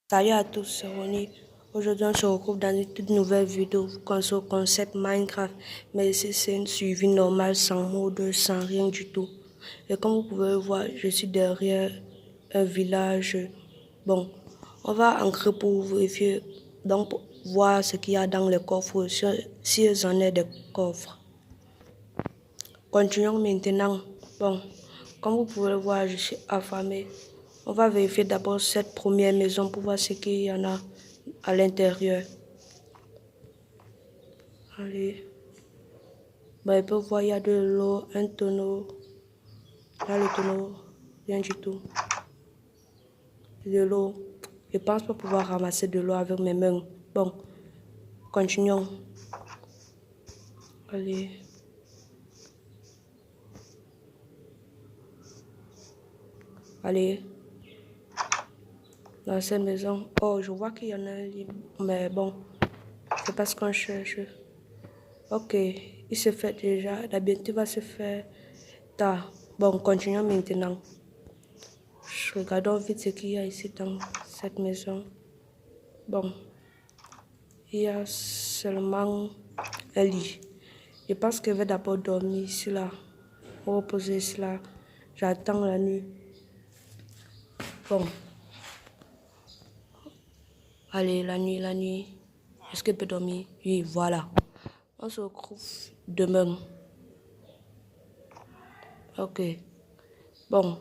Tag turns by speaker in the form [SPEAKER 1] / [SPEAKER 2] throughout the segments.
[SPEAKER 1] Salut à tous, c'est Ronnie. Aujourd'hui, on se retrouve dans une toute nouvelle vidéo sur le concept Minecraft. Mais ici, c'est une survie normale, sans mode, sans rien du tout. Et comme vous pouvez le voir, je suis derrière un village. Bon, on va entrer pour vérifier, donc pour voir ce qu'il y a dans les coffres, si en est des coffres. Continuons maintenant. Bon, comme vous pouvez le voir, je suis affamé. On va vérifier d'abord cette première maison pour voir ce qu'il y en a à l'intérieur. Allez. Bah, il peut voir, il y a de l'eau, un tonneau. Là, le tonneau, rien du tout. De l'eau. Je pense pas pouvoir ramasser de l'eau avec mes mains. Bon, continuons. Allez. Allez. Dans cette maison. Oh, je vois qu'il y en a un lit. Mais bon, c'est pas ce qu'on cherche. Ok, il se fait déjà. La bientôt va se faire tard. Bon, continuons maintenant. Regardons vite ce qu'il y a ici dans cette maison. Bon, il y a seulement un lit. Je pense que je vais d'abord dormir ici là. Reposer ici là. J'attends la nuit. Bon. Allez, la nuit, la nuit. Est-ce que je peux dormir? Oui, voilà. On se retrouve demain. Ok. Bon.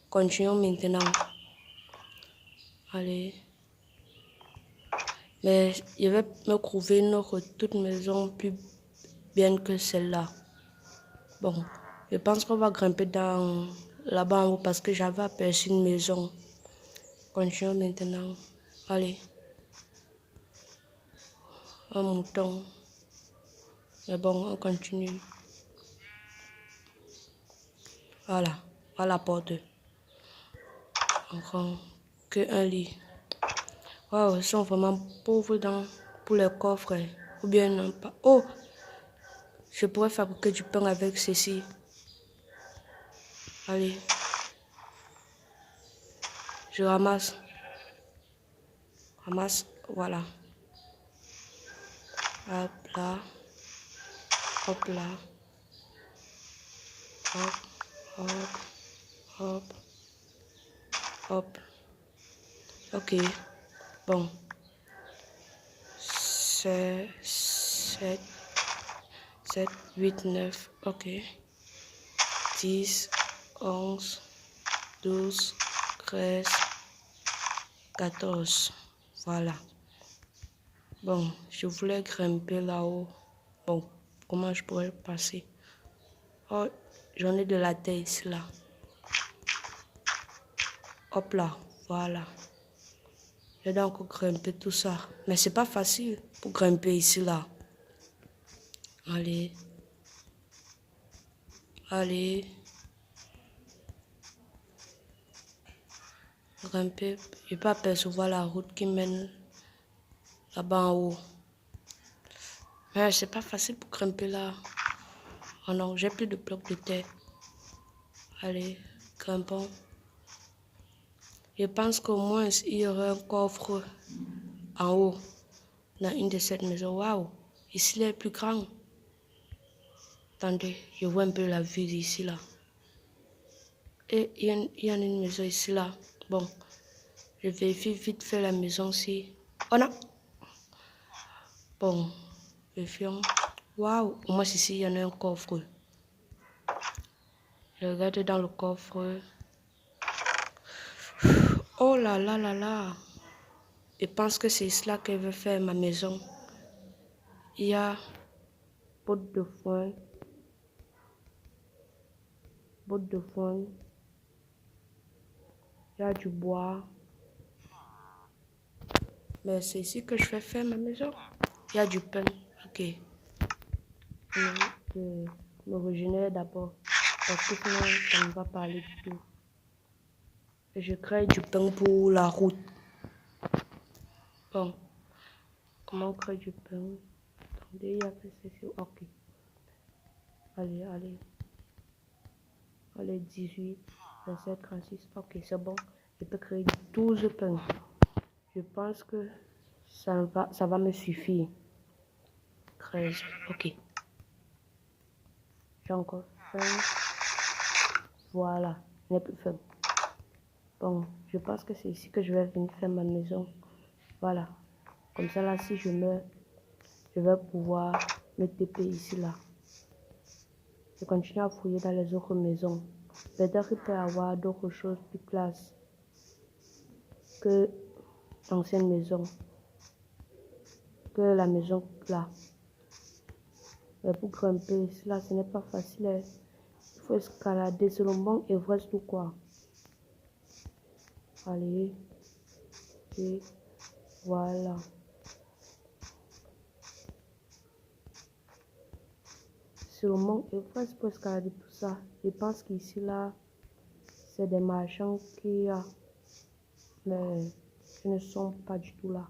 [SPEAKER 1] Continuons maintenant. Allez. Mais je vais me trouver une autre toute maison plus bien que celle-là. Bon, je pense qu'on va grimper dans là-bas en haut parce que j'avais aperçu une maison. Continuons maintenant. Allez. Un mouton. Mais bon, on continue. Voilà. Voilà la porte. Encore que un lit. Waouh, ils sont vraiment pauvres pour les coffres. Ou bien non pas. Oh! Je pourrais fabriquer du pain avec ceci. Allez. Je ramasse. Ramasse. Voilà. Hop là. Hop là. Hop. Hop. Hop. Hop. Ok. Bon. 7, 7, 8, 9. Ok. 10, 11, 12, 13, 14. Voilà. Bon, je voulais grimper là-haut. Bon, comment je pourrais passer? Oh, j'en ai de la terre ici, là. Hop là, voilà. Je dois encore grimper tout ça. Mais c'est pas facile pour grimper ici, là. Allez. Allez. Grimper. Je peux apercevoir la route qui mène là-bas en haut. Mais c'est pas facile pour grimper là. Oh non, j'ai plus de blocs de terre. Allez, grimpons. Je pense qu'au moins il y aurait un coffre en haut dans une de ces maisons. Waouh, ici il est plus grand. Attendez, je vois un peu la vue d'ici là. Et il y a une maison ici là. Bon, je vérifie vite fait la maison ici. Oh non. Bon, vérifions. Waouh, au moins ici il y en a un coffre. Je regarde dans le coffre. Oh là là là là. Je pense que c'est cela que veut faire ma maison. Il y a botte de foin. Botte de foin. Il y a du bois. Mais c'est ici que je vais faire ma maison. Il y a du pain. Ok. Je me régénère d'abord. Parce que sinon, ça ne va pas aller du tout. Et je crée du pain pour la route. Bon. Comment on crée du pain? Attendez, il y a fait ceci. Ok. Allez, allez. Allez, 18, 27, 36. Ok, c'est bon. Je peux créer 12 pains. Je pense que ça va me suffire. 13, ok. J'ai encore faim. Voilà, il n'est plus faim. Bon, je pense que c'est ici que je vais venir faire ma maison. Voilà. Comme ça, là, si je meurs, je vais pouvoir me taper ici, là. Je continue à fouiller dans les autres maisons. Peut-être qu'il peut y avoir d'autres choses plus classes que l'ancienne maison. Que la maison, là. Mais pour grimper, là, ce n'est pas facile. Hein. Il faut escalader. C'est le mont Everest ou quoi? Allez. Et voilà. C'est le mont Everest pour escalader tout ça. Je pense qu'ici, là, c'est des marchands qu'il y a. Mais ils ne sont pas du tout là.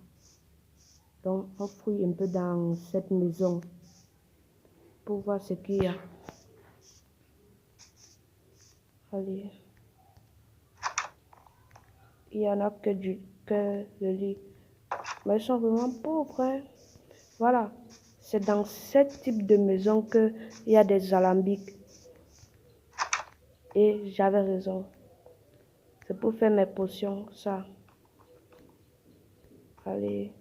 [SPEAKER 1] Donc, on fouille un peu dans cette maison pour voir ce qu'il y a. Allez. Il y en a que le lit. Mais ils sont vraiment pauvres. Hein? Voilà. C'est dans ce type de maison qu'il y a des alambics. Et j'avais raison. C'est pour faire mes potions, ça. Allez.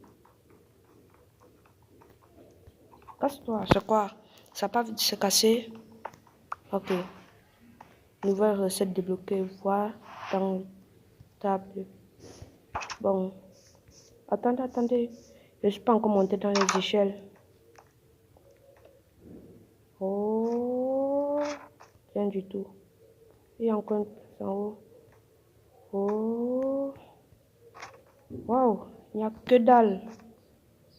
[SPEAKER 1] Casse-toi. C'est quoi? Ça n'a pas envie de se casser? Ok. Nouvelle recette débloquée. Voir dans table. Bon. Attendez. Je ne suis pas encore monté dans les échelles. Oh. Rien du tout. Il y a encore une place en haut. Oh. Waouh. Il n'y a que dalle.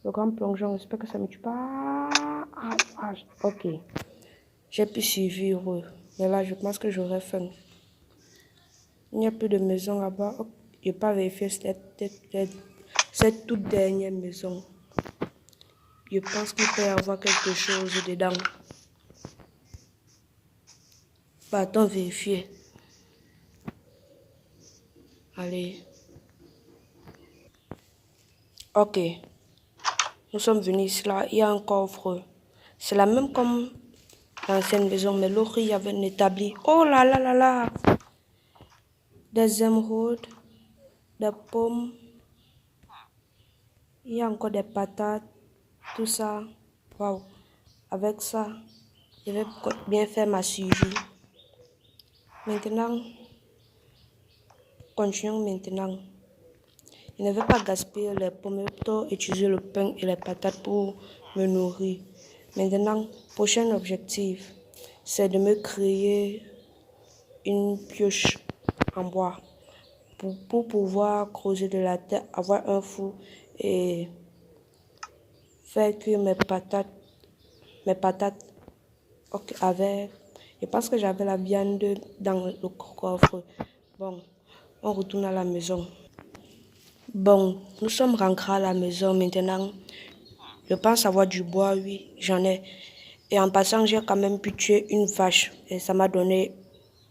[SPEAKER 1] Le grand plongeon. J'espère que ça ne me tue pas. Ah. Ok. J'ai pu survivre. Mais là, je pense que j'aurais faim. Il n'y a plus de maison là-bas. Oh, je n'ai pas vérifié cette toute dernière maison. Je pense qu'il peut y avoir quelque chose dedans. Partons vérifier. Allez. Ok. Nous sommes venus ici là. Il y a un coffre. C'est la même comme l'ancienne maison, mais l'autre, il y avait un établi. Oh là là là là. Des émeraudes, des pommes. Il y a encore des patates. Tout ça. Waouh. Avec ça, je vais bien faire ma survie. Maintenant, continuons maintenant. Je ne vais pas gaspiller les pommes, mais plutôt utiliser le pain et les patates pour me nourrir. Maintenant, prochain objectif, c'est de me créer une pioche en bois pour pouvoir creuser de la terre, avoir un four et faire cuire mes patates. Ok, je pense que j'avais la viande dans le coffre. Bon, on retourne à la maison. Bon, nous sommes rentrés à la maison maintenant. Je pense avoir du bois, oui, j'en ai. Et en passant, j'ai quand même pu tuer une vache. Et ça m'a donné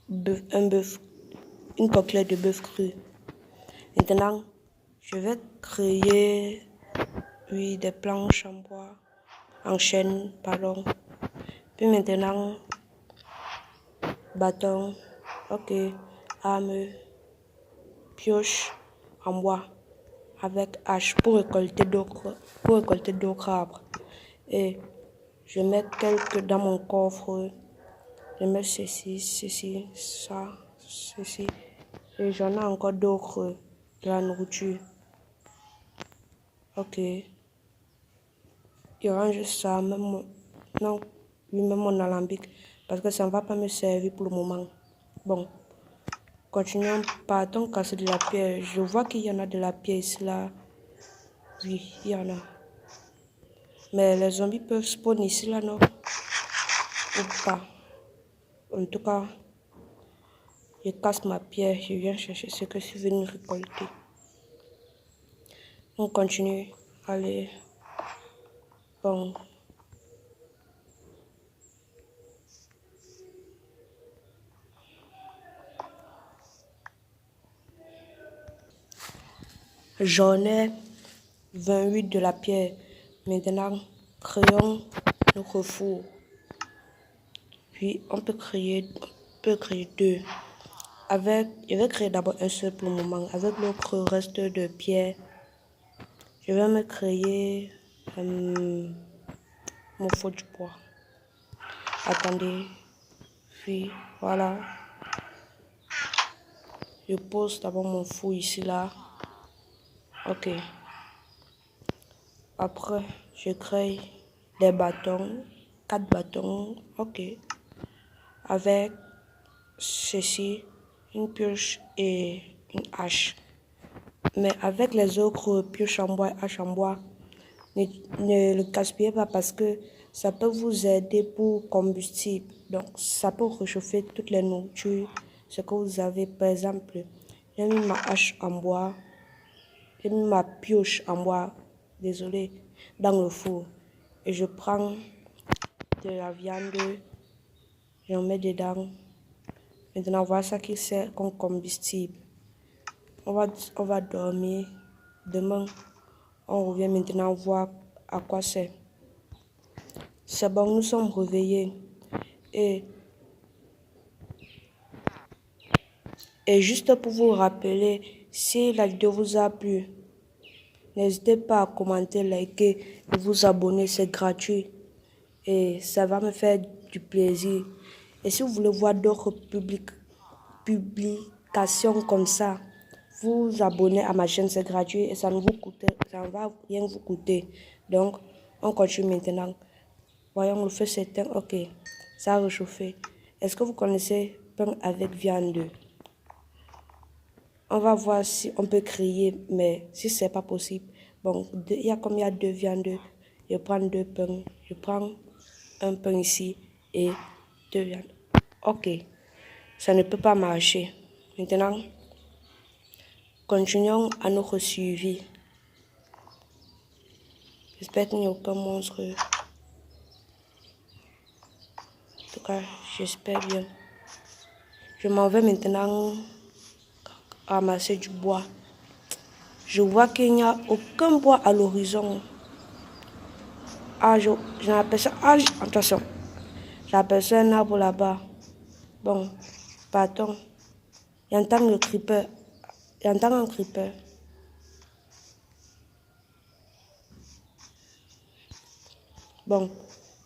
[SPEAKER 1] une côtelette de bœuf cru. Maintenant, je vais créer, oui, des planches en bois, en chêne, pardon. Puis maintenant, bâton, ok, arme, pioche en bois avec hache pour récolter d'autres arbres. Et je mets quelques dans mon coffre. Je mets ceci, ça, ceci. Et j'en ai encore d'autres de la nourriture. Ok. Il range ça, non, même mon alambic. Parce que ça ne va pas me servir pour le moment. Bon. Continuons, partons casser de la pierre. Je vois qu'il y en a de la pierre ici, là. Oui, il y en a. Mais les zombies peuvent spawn ici, là, non? Ou pas. En tout cas, je casse ma pierre. Je viens chercher ce que je suis venu récolter. On continue. Allez. Bon. J'en ai 28 de la pierre. Maintenant, créons notre four. Puis, on peut créer deux. Je vais créer d'abord un seul pour le moment. Avec l'autre reste de pierre, je vais me créer mon feu du bois. Attendez. Puis, voilà. Je pose d'abord mon four ici, là. Ok. Après, je crée des bâtons. 4 bâtons. Ok. Avec ceci, une pioche et une hache. Mais avec les autres pioches en bois et haches en bois, ne le gaspillez pas parce que ça peut vous aider pour combustible. Donc, ça peut réchauffer toutes les nourritures, ce que vous avez. Par exemple, j'ai mis ma hache en bois, j'ai mis ma pioche en bois, désolé, dans le four. Et je prends de la viande, j'en mets dedans. Maintenant, voilà ça qui sert comme combustible. On va dormir. Demain, on revient maintenant voir à quoi c'est. C'est bon, nous sommes réveillés. Et, et juste pour vous rappeler, si la vidéo vous a plu, n'hésitez pas à commenter, liker et vous abonner, c'est gratuit. Et ça va me faire du plaisir. Et si vous voulez voir d'autres publications comme ça, vous abonnez à ma chaîne, c'est gratuit et ça ne va rien vous coûter. Donc, on continue maintenant. Voyons, le feu s'éteint. Ok, ça a réchauffé. Est-ce que vous connaissez pain avec viande? On va voir si on peut créer, mais si c'est pas possible. Bon, il y a comme il y a 2 viandes, je prends 2 pains. Je prends un pain ici et 2 viandes. Ok, ça ne peut pas marcher. Maintenant, continuons à notre suivi. J'espère qu'il n'y a aucun monstre. En tout cas, j'espère bien. Je m'en vais maintenant ramasser du bois. Je vois qu'il n'y a aucun bois à l'horizon. Ah, j'aperçois. Ah, attention. J'aperçois un arbre là-bas. Bon, partons. J'entends le creeper. J'entends un creeper. Bon,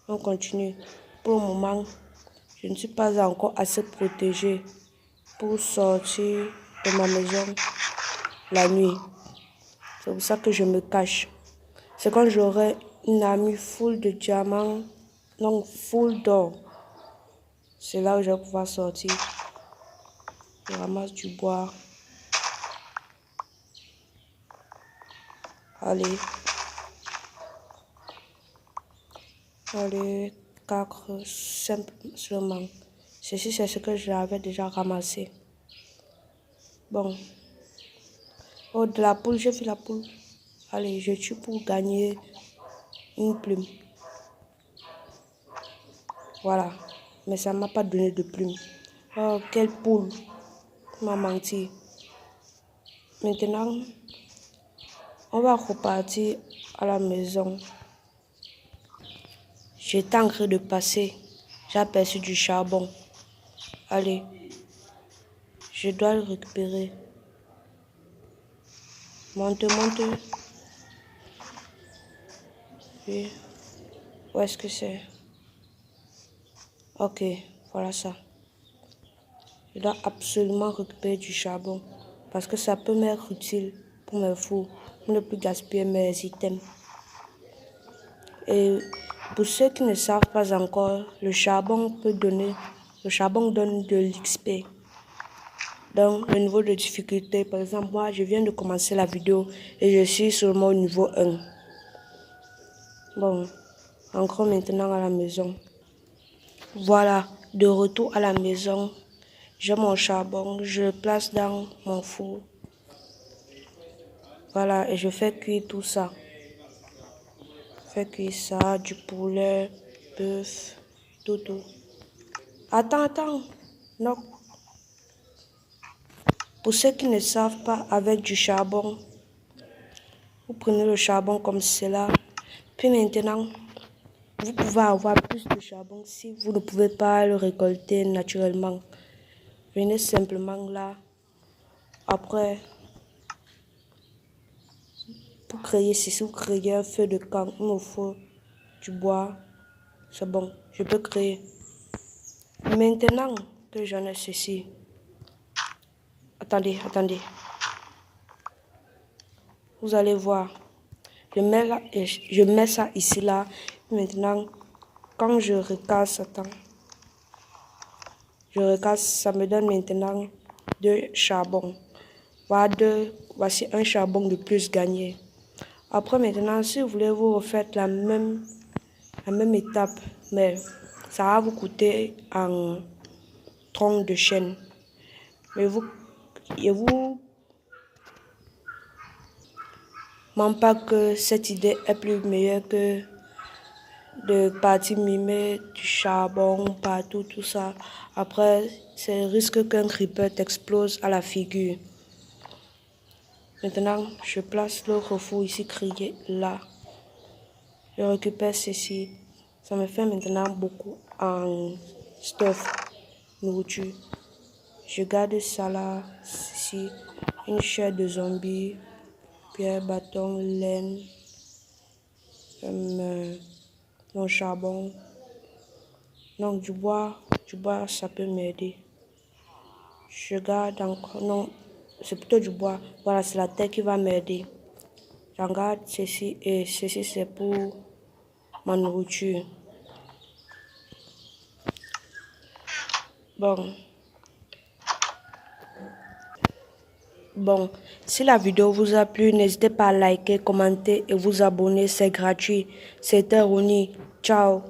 [SPEAKER 1] on continue. Pour le moment, je ne suis pas encore assez protégée pour sortir de ma maison la nuit. C'est pour ça que je me cache. C'est quand j'aurai une armure full de diamants, donc full d'or. C'est là où je vais pouvoir sortir. Je ramasse du bois. Allez. Allez, 4 simplement. Ceci, c'est ce que j'avais déjà ramassé. Bon. Oh, de la poule, j'ai fait la poule. Allez, je tue pour gagner une plume. Voilà. Mais ça ne m'a pas donné de plume. Oh, quelle poule. Tu m'as menti. Maintenant, on va repartir à la maison. J'étais en train de passer. J'ai aperçu du charbon. Allez. Je dois le récupérer. Monte, monte. Oui. Où est-ce que c'est? Ok, voilà ça. Je dois absolument récupérer du charbon parce que ça peut m'être utile pour mes fours, pour ne plus gaspiller mes items. Et pour ceux qui ne savent pas encore, le charbon donne de l'XP. Donc, le niveau de difficulté, par exemple, moi, je viens de commencer la vidéo et je suis seulement au niveau 1. Bon, encore maintenant à la maison. Voilà, de retour à la maison. J'ai mon charbon, je le place dans mon four. Voilà, et je fais cuire tout ça. Je fais cuire ça, du poulet, bœuf, tout. Attends. Non. Pour ceux qui ne savent pas, avec du charbon, Vous prenez le charbon comme cela. Puis maintenant, vous pouvez avoir plus de charbon si vous ne pouvez pas le récolter naturellement. Venez simplement là. Après, pour créer ceci, vous créez un feu de camp. Il me faut du bois. C'est bon, je peux créer. Maintenant que j'en ai ceci. Attendez. Vous allez voir. Je mets ça ici, là. Maintenant, quand je recasse, je recasse, ça me donne maintenant 2 charbons. Voici un charbon de plus gagné. Après, maintenant, si vous voulez, vous refaites la même étape, mais ça va vous coûter en tronc de chêne. Mais vous ment pas que cette idée est plus meilleure que de partir mimer du charbon partout, tout ça. Après, c'est risque qu'un creeper t'explose à la figure. Maintenant, je place l'autre four ici, crié là. Je récupère ceci. Ça me fait maintenant beaucoup en stuff, nourriture. Je garde ça là, ceci, une chair de zombie, pierre, bâton, laine, mon charbon. Donc du bois, ça peut m'aider. Je garde encore, non, c'est plutôt du bois. Voilà, c'est la terre qui va m'aider. J'en garde ceci et ceci c'est pour ma nourriture. Bon, si la vidéo vous a plu, n'hésitez pas à liker, commenter et vous abonner, c'est gratuit. C'était Ronnie. Ciao.